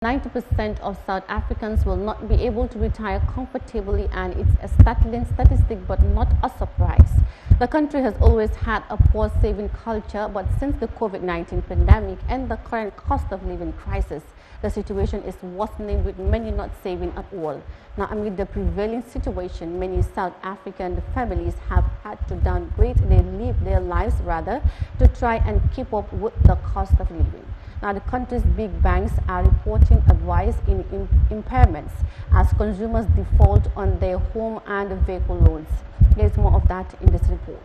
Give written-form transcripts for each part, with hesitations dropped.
90% of South Africans will not be able to retire comfortably, and it's a startling statistic but not a surprise. The country has always had a poor saving culture, but since the COVID-19 pandemic and the current cost of living crisis, the situation is worsening, with many not saving at all. Now, amid the prevailing situation, many South African families have had to downgrade their lives to try and keep up with the cost of living. Now, the country's big banks are reporting a rise in impairments as consumers default on their home and vehicle loans. There's more of that in this report.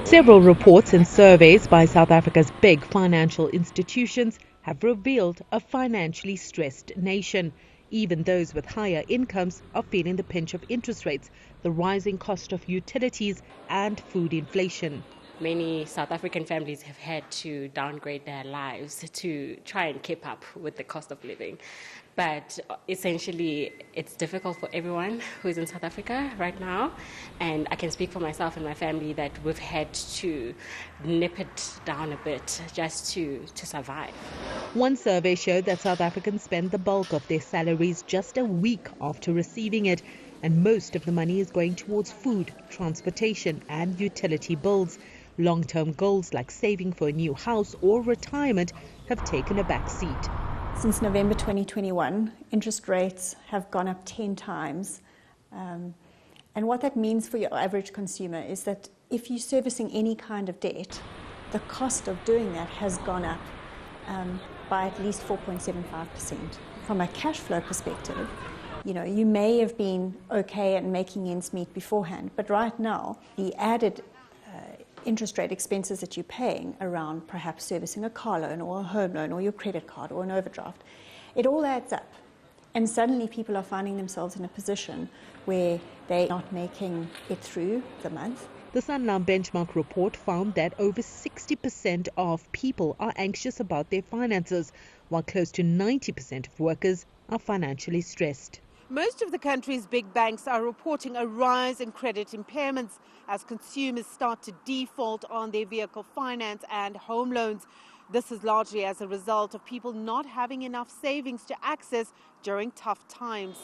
Several reports and surveys by South Africa's big financial institutions have revealed a financially stressed nation. Even those with higher incomes are feeling the pinch of interest rates, the rising cost of utilities and food inflation. Many South African families have had to downgrade their lives to try and keep up with the cost of living. But essentially, it's difficult for everyone who's in South Africa right now. And I can speak for myself and my family that we've had to nip it down a bit just to survive. One survey showed that South Africans spend the bulk of their salaries just a week after receiving it. And most of the money is going towards food, transportation and utility bills. Long-term goals like saving for a new house or retirement have taken a back seat. Since November 2021, interest rates have gone up 10 times. And what that means for your average consumer is that if you're servicing any kind of debt, the cost of doing that has gone up by at least 4.75%. From a cash flow perspective, you may have been okay at making ends meet beforehand, but right now, the added interest rate expenses that you're paying around perhaps servicing a car loan or a home loan or your credit card or an overdraft, it all adds up. And suddenly people are finding themselves in a position where they're not making it through the month. The Sanlam benchmark report found that over 60% of people are anxious about their finances, while close to 90% of workers are financially stressed. Most of the country's big banks are reporting a rise in credit impairments as consumers start to default on their vehicle finance and home loans. This is largely as a result of people not having enough savings to access during tough times.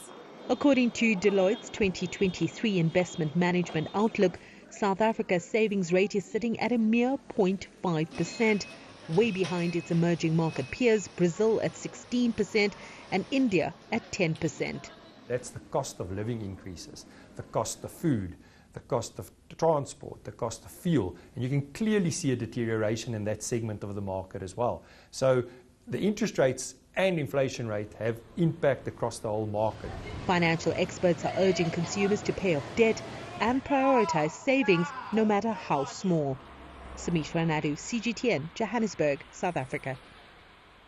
According to Deloitte's 2023 Investment Management Outlook, South Africa's savings rate is sitting at a mere 0.5%, way behind its emerging market peers, Brazil at 16% and India at 10%. That's the cost of living increases, the cost of food, the cost of transport, the cost of fuel. And you can clearly see a deterioration in that segment of the market as well. So the interest rates and inflation rate have impact across the whole market. Financial experts are urging consumers to pay off debt and prioritize savings, no matter how small. Samishra Nadu, CGTN, Johannesburg, South Africa.